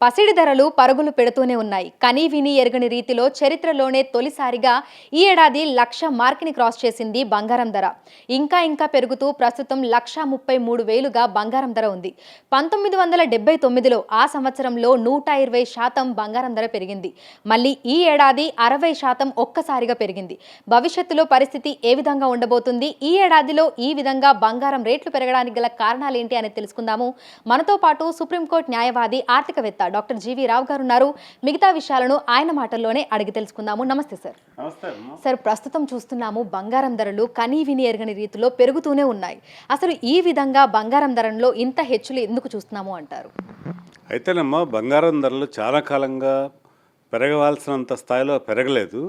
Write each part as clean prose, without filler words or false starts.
పసిడి ధరలు పరుగులు పెడుతూనే ఉన్నాయి. కనీ విని ఎరగని రీతిలో చరిత్రలోనే తొలిసారిగా ఈ ఏడాది 1,00,000 మార్క్ని క్రాస్ చేసింది బంగారం ధర. ఇంకా పెరుగుతూ ప్రస్తుతం 1,33,000గా బంగారం ధర ఉంది. 1979లో ఆ సంవత్సరంలో 120% బంగారం ధర పెరిగింది. మళ్ళీ ఈ ఏడాది 60% ఒక్కసారిగా పెరిగింది. భవిష్యత్తులో పరిస్థితి ఏ విధంగా ఉండబోతుంది? ఈ ఏడాదిలో ఈ విధంగా బంగారం రేట్లు పెరగడానికి గల కారణాలేంటి అనేది తెలుసుకుందాము. మనతో పాటు సుప్రీంకోర్టు న్యాయవాది, ఆర్థికవేత్త డాక్టర్ జీవీ రావు గారు ఉన్నారు. మిగతా విషయాలను ఆయన మాటల్లోనే అడిగి తెలుసుకుందాము. నమస్తే సార్. సార్, ప్రస్తుతం చూస్తున్నాము బంగారం ధరలు కనీ విని ఎరగని రీతిలో పెరుగుతూనే ఉన్నాయి. అసలు ఈ విధంగా బంగారం ధరలో ఇంత హెచ్చులు ఎందుకు చూస్తున్నాము అంటారు? అయితేనమ్మా, బంగారం ధరలు చాలా కాలంగా పెరగవలసినంత స్థాయిలో పెరగలేదు.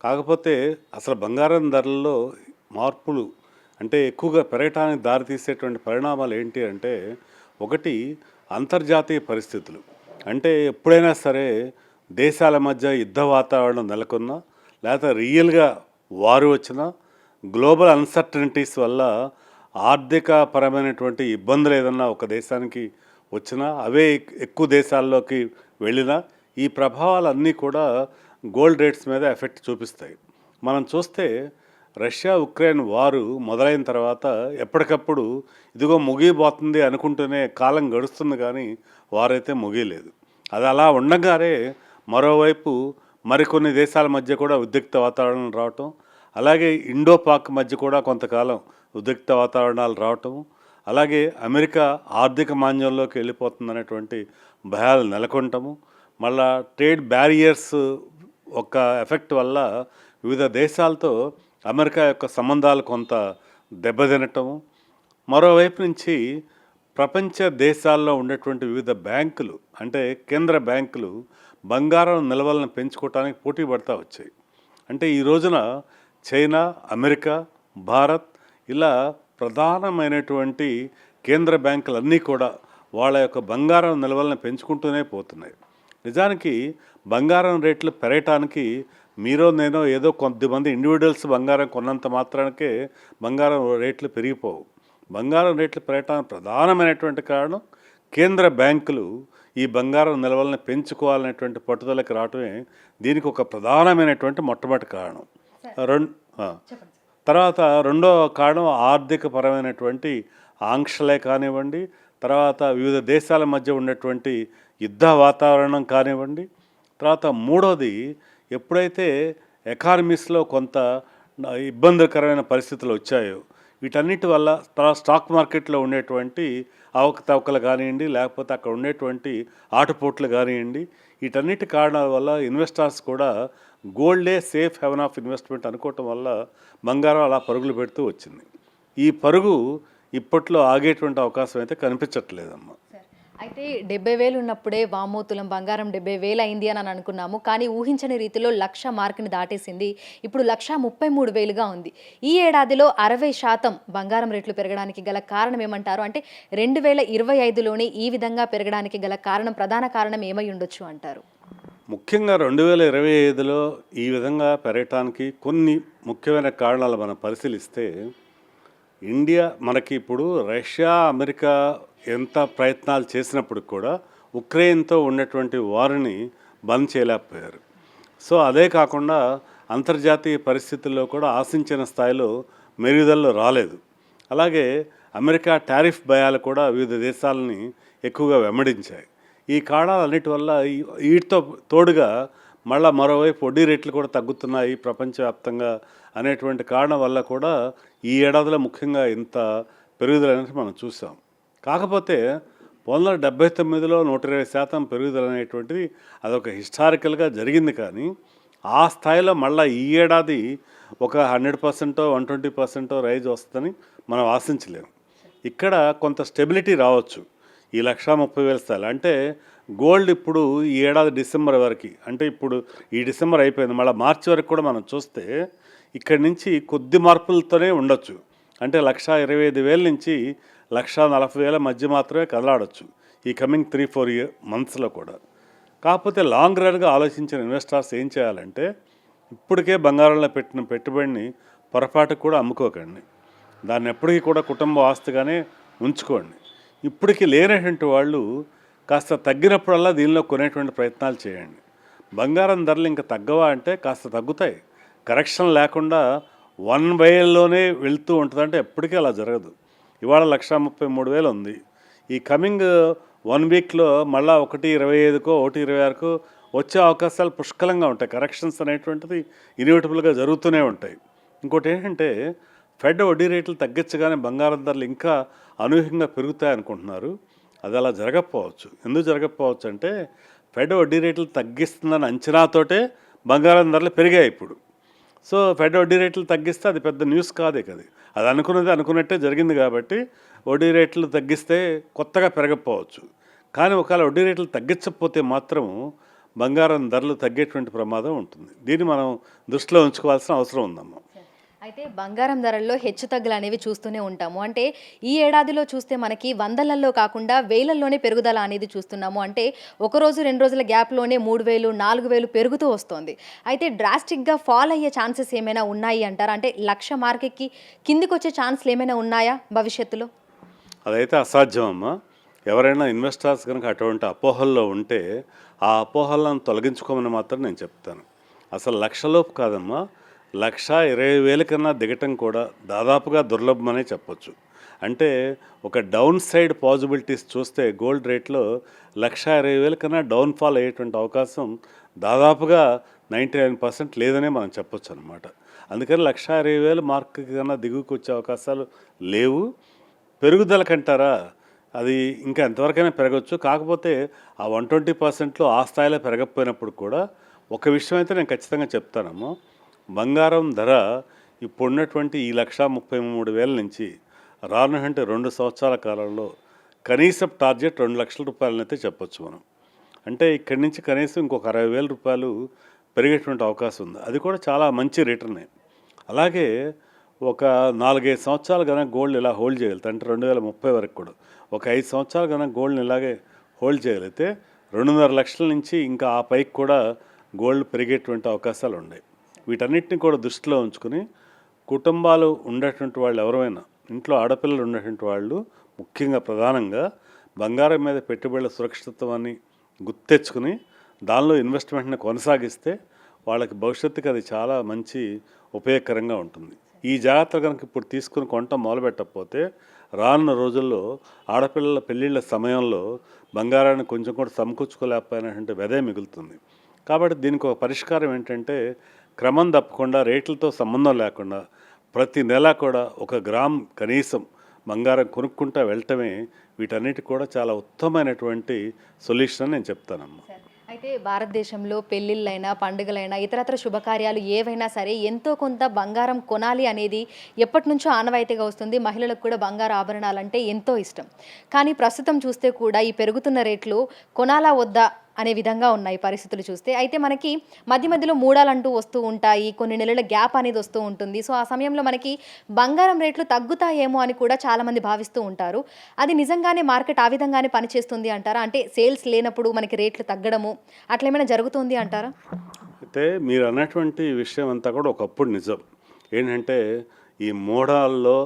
కాకపోతే అసలు బంగారం ధరల్లో మార్పులు అంటే ఎక్కువగా పెరగటానికి దారితీసేటువంటి పరిణామాలు ఏంటి అంటే, ఒకటి అంతర్జాతీయ పరిస్థితులు. అంటే ఎప్పుడైనా సరే దేశాల మధ్య యుద్ధ వాతావరణం నెలకొన్నా, లేకపోతే రియల్గా వారు వచ్చినా, గ్లోబల్ అన్సర్టనిటీస్ వల్ల ఆర్థిక పరమైనటువంటి ఇబ్బందులు ఏదన్నా ఒక దేశానికి వచ్చినా, అవే ఎక్కువ దేశాల్లోకి వెళ్ళినా, ఈ ప్రభావాలన్నీ కూడా గోల్డ్ రేట్స్ మీద ఎఫెక్ట్ చూపిస్తాయి. మనం చూస్తే రష్యా ఉక్రెయిన్ వారు మొదలైన తర్వాత ఎప్పటికప్పుడు ఇదిగో ముగిపోతుంది అనుకుంటూనే కాలం గడుస్తుంది, కానీ వారైతే ముగియలేదు. అది అలా ఉండగానే మరోవైపు మరికొన్ని దేశాల మధ్య కూడా ఉద్రిక్త వాతావరణం రావటం, అలాగే ఇండో పాక్ మధ్య కూడా కొంతకాలం ఉద్రిక్త వాతావరణాలు రావటం, అలాగే అమెరికా ఆర్థిక మాంద్యంలోకి వెళ్ళిపోతుందనేటువంటి భయాలు నెలకొనటము, మళ్ళా ట్రేడ్ బ్యారియర్స్ ఒక ఎఫెక్ట్ వల్ల వివిధ దేశాలతో అమెరికా యొక్క సంబంధాలు కొంత దెబ్బతినటము, మరోవైపు నుంచి ప్రపంచ దేశాల్లో ఉండేటువంటి వివిధ బ్యాంకులు అంటే కేంద్ర బ్యాంకులు బంగారం నిల్వలను పెంచుకోవడానికి పోటీ పడుతూ వచ్చాయి. అంటే ఈ రోజున చైనా, అమెరికా, భారత్ ఇలా ప్రధానమైనటువంటి కేంద్ర బ్యాంకులన్నీ కూడా వాళ్ళ యొక్క బంగారం నిల్వలను పెంచుకుంటూనే పోతున్నాయి. నిజానికి బంగారం రేట్లు పెరగటానికి మీరో నేనో ఏదో కొద్దిమంది ఇండివిజువల్స్ బంగారం కొన్నంత మాత్రానికే బంగారం రేట్లు పెరిగిపోవు. బంగారం రేట్లు పెరగటానికి ప్రధానమైనటువంటి కారణం కేంద్ర బ్యాంకులు ఈ బంగారం నిల్వలను పెంచుకోవాలనేటువంటి పట్టుదలకి రావటమే దీనికి ఒక ప్రధానమైనటువంటి మొట్టమొదటి కారణం. తర్వాత రెండో కారణం ఆర్థిక పరమైనటువంటి ఆంక్షలే కానివ్వండి, తర్వాత వివిధ దేశాల మధ్య ఉన్నటువంటి యుద్ధ వాతావరణం కానివ్వండి, తర్వాత మూడోది ఎప్పుడైతే ఎకానమీస్లో కొంత ఇబ్బందికరమైన పరిస్థితులు వచ్చాయో వీటన్నిటి వల్ల స్టాక్ మార్కెట్లో ఉండేటువంటి అవకతవకలు కానివ్వండి, లేకపోతే అక్కడ ఉండేటువంటి ఆటుపోట్లు కానివ్వండి, వీటన్నిటి కారణాల వల్ల ఇన్వెస్టర్స్ కూడా గోల్డే సేఫ్ హెవెన్ ఆఫ్ ఇన్వెస్ట్మెంట్ అనుకోవటం వల్ల బంగారం అలా పరుగులు పెడుతూ వచ్చింది. ఈ పరుగు ఇప్పట్లో ఆగేటువంటి అవకాశం అయితే కనిపించట్లేదమ్మా. అయితే 70,000 ఉన్నప్పుడే వామ్మో తులం బంగారం 70,000 అయింది అని అనుకున్నాము. కానీ ఊహించని రీతిలో 1,00,000 మార్కుని దాటేసింది. ఇప్పుడు 1,33,000గా ఉంది. ఈ ఏడాదిలో 60% బంగారం రేట్లు పెరగడానికి గల కారణం ఏమంటారు? అంటే 2025లోనే ఈ విధంగా పెరగడానికి గల కారణం, ప్రధాన కారణం ఏమై ఉండొచ్చు అంటారు? ముఖ్యంగా 2025లో ఈ విధంగా పెరగటానికి కొన్ని ముఖ్యమైన కారణాలు మనం పరిశీలిస్తే, ఇండియా మనకి ఇప్పుడు రష్యా, అమెరికా ఎంత ప్రయత్నాలు చేసినప్పుడు కూడా ఉక్రెయిన్తో ఉన్నటువంటి వారిని బంద్ చేయలేకపోయారు. సో అదే కాకుండా అంతర్జాతీయ పరిస్థితుల్లో కూడా ఆశించిన స్థాయిలో మెరుగుదలలు రాలేదు. అలాగే అమెరికా టారిఫ్ భయాలు కూడా వివిధ దేశాలని ఎక్కువగా వెంబడించాయి. ఈ కారణాలన్నిటి వల్ల వీటితో తోడుగా మళ్ళీ మరోవైపు వడ్డీ రేట్లు కూడా తగ్గుతున్నాయి ప్రపంచవ్యాప్తంగా అనేటువంటి కారణం వల్ల కూడా ఈ ఏడాదిలో ముఖ్యంగా ఇంత పెరుగుదల అనేది మనం చూసాం. కాకపోతే 1979లో 120% పెరుగుదల అనేటువంటిది అదొక హిస్టారికల్గా జరిగింది, కానీ ఆ స్థాయిలో మళ్ళీ ఈ ఏడాది ఒక 100%, 120% రైజ్ వస్తుందని మనం ఆశించలేము. ఇక్కడ కొంత స్టెబిలిటీ రావచ్చు ఈ 1,30,000 స్థాయిలో. అంటే గోల్డ్ ఇప్పుడు ఈ ఏడాది డిసెంబర్ వరకు, అంటే ఇప్పుడు ఈ డిసెంబర్ అయిపోయింది, మళ్ళీ మార్చి వరకు కూడా మనం చూస్తే ఇక్కడి నుంచి కొద్ది మార్పులతోనే ఉండొచ్చు. అంటే 1,25,000 నుంచి 1,40,000 మధ్య మాత్రమే కదలాడచ్చు ఈ కమింగ్ 3-4 మంత్స్లో కూడా. కాకపోతే లాంగ్ రన్గా ఆలోచించిన ఇన్వెస్టర్స్ ఏం చేయాలంటే, ఇప్పటికే బంగారంలో పెట్టిన పెట్టుబడిని పొరపాటుకు కూడా అమ్ముకోకండి. దాన్ని ఎప్పటికీ కూడా కుటుంబ ఆస్తిగానే ఉంచుకోండి. ఇప్పటికీ లేనటువంటి వాళ్ళు కాస్త తగ్గినప్పుడల్లా దీనిలో కొనేటువంటి ప్రయత్నాలు చేయండి. బంగారం ధరలు ఇంకా తగ్గవా అంటే కాస్త తగ్గుతాయి. కరెక్షన్ లేకుండా వన్ వేలోనే వెళ్తూ ఉంటుందంటే ఎప్పటికీ అలా జరగదు. ఇవాళ 1,33,000 ఉంది. ఈ కమింగ్ 1 వీక్లో మళ్ళా 1,25కో 1,26కో వచ్చే అవకాశాలు పుష్కలంగా ఉంటాయి. కరెక్షన్స్ అనేటువంటిది ఇన్విటబుల్గా జరుగుతూనే ఉంటాయి. ఇంకోటి ఏంటంటే ఫెడ్ వడ్డీ రేట్లు తగ్గించగానే బంగారం ధరలు ఇంకా అనూహ్యంగా పెరుగుతాయి అనుకుంటున్నారు. అది అలా జరగకపోవచ్చు. ఎందుకు జరగకపోవచ్చు అంటే ఫెడ్ వడ్డీ రేట్లు తగ్గిస్తుందని అంచనాతోటే బంగారం ధరలు పెరిగాయి ఇప్పుడు. సో ఫెడ్ వడ్డీ రేట్లు తగ్గిస్తే అది పెద్ద న్యూస్ కాదే కదా. అది అనుకున్నది అనుకున్నట్టే జరిగింది కాబట్టి వడ్డీ రేట్లు తగ్గిస్తే కొత్తగా పెరగకపోవచ్చు. కానీ ఒకవేళ వడ్డీ రేట్లు తగ్గించకపోతే మాత్రం బంగారం ధరలు తగ్గేటువంటి ప్రమాదం ఉంటుంది. దీన్ని మనం దృష్టిలో ఉంచుకోవాల్సిన అవసరం ఉందమ్మా. అయితే బంగారం ధరల్లో హెచ్చుతగ్గులు అనేవి చూస్తూనే ఉంటాము. అంటే ఈ ఏడాదిలో చూస్తే మనకి వందలల్లో కాకుండా వేలల్లోనే పెరుగుదల అనేది చూస్తున్నాము. అంటే ఒక రోజు 2 రోజుల గ్యాప్లోనే 3,000, 4,000 పెరుగుతూ వస్తోంది. అయితే డ్రాస్టిక్గా ఫాల్ అయ్యే ఛాన్సెస్ ఏమైనా ఉన్నాయి అంటారా? అంటే 1,00,000 మార్కెట్కి కిందికి వచ్చే ఛాన్స్లు ఏమైనా ఉన్నాయా భవిష్యత్తులో? అదైతే అసాధ్యం అమ్మా. ఎవరైనా ఇన్వెస్టర్స్ కనుక అటువంటి అపోహల్లో ఉంటే ఆ అపోహలను తొలగించుకోమని మాత్రం నేను చెప్తాను. అసలు 1,00,000 లోపు కాదమ్మా, 1,20,000 కన్నా దిగటం కూడా దాదాపుగా దుర్లభమనే చెప్పొచ్చు. అంటే ఒక డౌన్ సైడ్ పాజిబిలిటీస్ చూస్తే గోల్డ్ రేట్లో 1,20,000 కన్నా డౌన్ఫాల్ అయ్యేటువంటి అవకాశం దాదాపుగా 99% లేదనే మనం చెప్పొచ్చు అనమాట. అందుకని 1,20,000 మార్క్ కన్నా దిగువకు వచ్చే అవకాశాలు లేవు. పెరుగుదల కంటారా, అది ఇంకా ఎంతవరకైనా పెరగచ్చు. కాకపోతే ఆ 120%లో ఆ స్థాయిలో పెరగకపోయినప్పుడు కూడా ఒక విషయం అయితే నేను ఖచ్చితంగా చెప్తానమ్మా. బంగారం ధర ఇప్పుడున్నటువంటి ఈ 1,33,000 నుంచి రానుంటే 2 సంవత్సరాల కాలంలో కనీసం టార్గెట్ 2,00,000 రూపాయలనైతే చెప్పొచ్చు మనం. అంటే ఇక్కడి నుంచి కనీసం ఇంకొక 60,000 రూపాయలు పెరిగేటువంటి అవకాశం ఉంది. అది కూడా చాలా మంచి రిటర్నే. అలాగే ఒక 4-5 సంవత్సరాలు కనుక గోల్డ్ ఇలా హోల్డ్ చేయగలిగితే, అంటే 2030 వరకు కూడా ఒక 5 సంవత్సరాలు కనుక గోల్డ్ని ఇలాగే హోల్డ్ చేయగలిగితే 2.5 లక్షల నుంచి ఇంకా ఆ పైకి కూడా గోల్డ్ పెరిగేటువంటి అవకాశాలు ఉన్నాయి. వీటన్నిటిని కూడా దృష్టిలో ఉంచుకుని కుటుంబాలు ఉండేటువంటి వాళ్ళు ఎవరైనా, ఇంట్లో ఆడపిల్లలు ఉండేటువంటి వాళ్ళు ముఖ్యంగా ప్రధానంగా బంగారం మీద పెట్టుబడుల సురక్షితత్వాన్ని గుర్తెచ్చుకుని దానిలో ఇన్వెస్ట్మెంట్ని కొనసాగిస్తే వాళ్ళకి భవిష్యత్తుకి అది చాలా మంచి ఉపయోగకరంగా ఉంటుంది. ఈ జాగ్రత్తలు కనుక ఇప్పుడు తీసుకుని కొనటం మొదలుపెట్టకపోతే రానున్న రోజుల్లో ఆడపిల్లల పెళ్ళిళ్ళ సమయంలో బంగారాన్ని కొంచెం కూడా సమకూర్చుకోలేకపోయినటువంటి వ్యధే మిగులుతుంది. కాబట్టి దీనికి ఒక పరిష్కారం ఏంటంటే క్రమం తప్పకుండా రేట్లతో సంబంధం లేకుండా ప్రతి నెల కూడా 1 గ్రామ్ కనీసం బంగారం కొనుక్కుంటూ వెళ్ళటమే వీటన్నిటి కూడా చాలా ఉత్తమమైనటువంటి సొల్యూషన్ అని నేను చెప్తానమ్మా. అయితే భారతదేశంలో పెళ్ళిళ్ళైనా, పండుగలైనా, ఇతరత్ర శుభకార్యాలు ఏవైనా సరే ఎంతో కొంత బంగారం కొనాలి అనేది ఎప్పటి నుంచో ఆనవాయితీగా వస్తుంది. మహిళలకు కూడా బంగారు ఆభరణాలంటే ఎంతో ఇష్టం. కానీ ప్రస్తుతం చూస్తే కూడా ఈ పెరుగుతున్న రేట్లు కొనాలా వద్దా అనే విధంగా ఉన్నాయి పరిస్థితులు చూస్తే. అయితే మనకి మధ్య మధ్యలో మూడాలంటూ వస్తూ ఉంటాయి, కొన్ని నెలల గ్యాప్ అనేది వస్తూ ఉంటుంది. సో ఆ సమయంలో మనకి బంగారం రేట్లు తగ్గుతాయేమో అని కూడా చాలామంది భావిస్తూ ఉంటారు. అది నిజంగానే మార్కెట్ ఆ విధంగానే పనిచేస్తుంది అంటారా? అంటే సేల్స్ లేనప్పుడు మనకి రేట్లు తగ్గడము అట్లా ఏమైనా జరుగుతుంది అంటారా? అయితే మీరు అన్నటువంటి విషయం అంతా కూడా ఒకప్పుడు నిజం. ఏంటంటే ఈ మోడాల్లో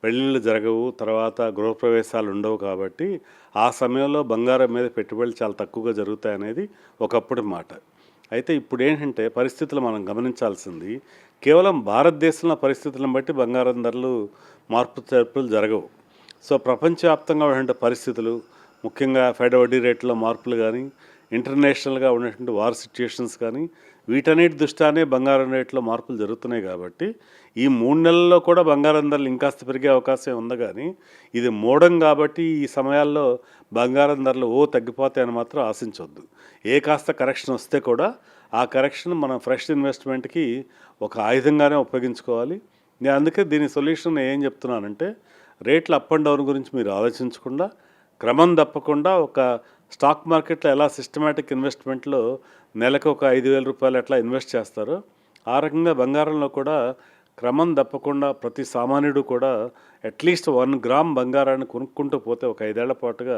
పెళ్ళిళ్ళు జరగవు, తర్వాత గృహప్రవేశాలు ఉండవు కాబట్టి ఆ సమయంలో బంగారం మీద పెట్టుబడులు చాలా తక్కువగా జరుగుతాయి అనేది ఒకప్పుడు మాట. అయితే ఇప్పుడు ఏంటంటే పరిస్థితులు మనం గమనించాల్సింది కేవలం భారతదేశంలో పరిస్థితులను బట్టి బంగారం ధరలు మార్పు చేర్పులు జరగవు. సో ప్రపంచవ్యాప్తంగా ఉన్నటువంటి పరిస్థితులు, ముఖ్యంగా ఫెడ్ వడ్డీ రేట్లో మార్పులు కానీ, ఇంటర్నేషనల్గా ఉన్నటువంటి వార్ సిచ్యుయేషన్స్ కానీ, వీటన్నిటి దృష్ట్యానే బంగారం రేట్లో మార్పులు జరుగుతున్నాయి. కాబట్టి ఈ 3 నెలల్లో కూడా బంగారం ధరలు ఇంకాస్త పెరిగే అవకాశం ఉంది. కానీ ఇది మోడం కాబట్టి ఈ సమయాల్లో బంగారం ధరలు తగ్గిపోతాయని మాత్రం ఆశించవద్దు. కాస్త కరెక్షన్ వస్తే కూడా ఆ కరెక్షన్ మనం ఫ్రెష్ ఇన్వెస్ట్మెంట్కి ఒక ఆయుధంగానే ఉపయోగించుకోవాలి. నేను అందుకే దీని సొల్యూషన్ ఏం చెప్తున్నానంటే రేట్ల అప్ అండ్ డౌన్ గురించి మీరు ఆలోచించకుండా క్రమం తప్పకుండా ఒక స్టాక్ మార్కెట్లో ఎలా సిస్టమేటిక్ ఇన్వెస్ట్మెంట్లో నెలకు ఒక 5,000 రూపాయలు ఎట్లా ఇన్వెస్ట్ చేస్తారో ఆ రకంగా బంగారంలో కూడా క్రమం తప్పకుండా ప్రతి సామాన్యుడు కూడా అట్లీస్ట్ 1 గ్రామ్ బంగారాన్ని కొనుక్కుంటూ పోతే ఒక 5 ఏళ్ల పాటుగా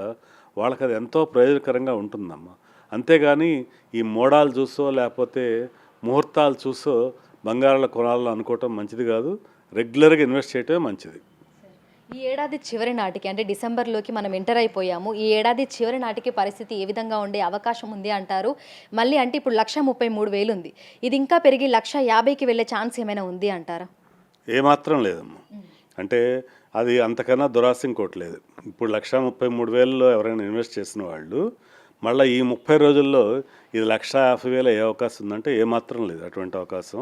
వాళ్ళకి అది ఎంతో ప్రయోజనకరంగా ఉంటుందమ్మా. అంతేగాని ఈ మోడాలు చూసో లేకపోతే ముహూర్తాలు చూసో బంగారాలు కొనాలని అనుకోవటం మంచిది కాదు. రెగ్యులర్గా ఇన్వెస్ట్ చేయటమే మంచిది. ఈ ఏడాది చివరి నాటికి అంటే డిసెంబర్లోకి మనం ఎంటర్ అయిపోయాము. ఈ ఏడాది చివరి నాటికి పరిస్థితి ఏ విధంగా ఉండే అవకాశం ఉంది అంటారు? మళ్ళీ అంటే ఇప్పుడు 1,33,000 ఉంది. ఇది ఇంకా పెరిగి 1,50,000కి వెళ్ళే ఛాన్స్ ఏమైనా ఉంది అంటారా? ఏమాత్రం లేదమ్మా. అంటే అది అంతకన్నా దురాశ ఇంకోటి లేదు. ఇప్పుడు 1,33,000లో ఎవరైనా ఇన్వెస్ట్ చేసిన వాళ్ళు మళ్ళీ ఈ 30 రోజుల్లో ఇది 1,50,000 అయ్యే అవకాశం ఉందంటే ఏమాత్రం లేదు అటువంటి అవకాశం.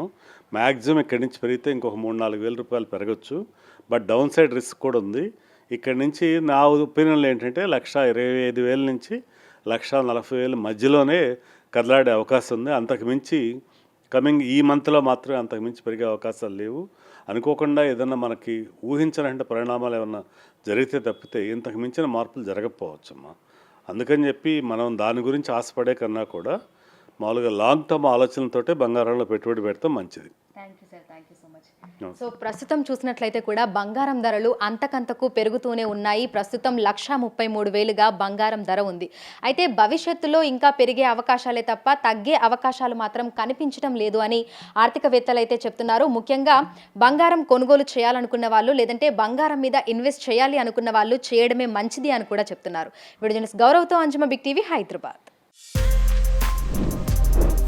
మ్యాక్సిమం ఇక్కడి నుంచి పెరిగితే ఇంకొక 3-4 వేల రూపాయలు పెరగచ్చు. బట్ డౌన్ సైడ్ రిస్క్ కూడా ఉంది. ఇక్కడి నుంచి నా ఒపీనియన్లో ఏంటంటే 1,25,000 నుంచి 1,40,000 మధ్యలోనే కదలాడే అవకాశం ఉంది. అంతకు మించి కమింగ్ ఈ మంత్లో మాత్రమే అంతకు మించి పెరిగే అవకాశాలు లేవు. అనుకోకుండా ఏదన్నా మనకి ఊహించాలంటే పరిణామాలు ఏమన్నా జరిగితే తప్పితే ఇంతకు మించిన మార్పులు జరగకపోవచ్చమ్మా. అందుకని చెప్పి మనం దాని గురించి ఆశపడే కన్నా కూడా మామూలుగా లాంగ్ టర్మ్ ఆలోచనలతోటే బంగారంలో పెట్టుబడి పెడతాం మంచిది. Thank you sir, thank you so much. So ప్రస్తుతం చూసినట్లయితే కూడా బంగారం ధరలు అంతకంతకు పెరుగుతూనే ఉన్నాయి. ప్రస్తుతం 1,33,000గా బంగారం ధర ఉంది. అయితే భవిష్యత్తులో ఇంకా పెరిగే అవకాశాలే తప్ప తగ్గే అవకాశాలు మాత్రం కనిపించడం లేదు అని ఆర్థికవేత్తలు అయితే చెప్తున్నారు. ముఖ్యంగా బంగారం కొనుగోలు చేయాలనుకున్న వాళ్ళు లేదంటే బంగారం మీద ఇన్వెస్ట్ చేయాలి అనుకున్న వాళ్ళు చేయడమే మంచిది అని కూడా చెప్తున్నారు. వీడియో జర్నలిస్ట్ గౌరవ్తో Anjuma, big TV, Hyderabad.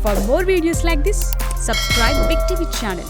For more videos like this, subscribe Big TV channel.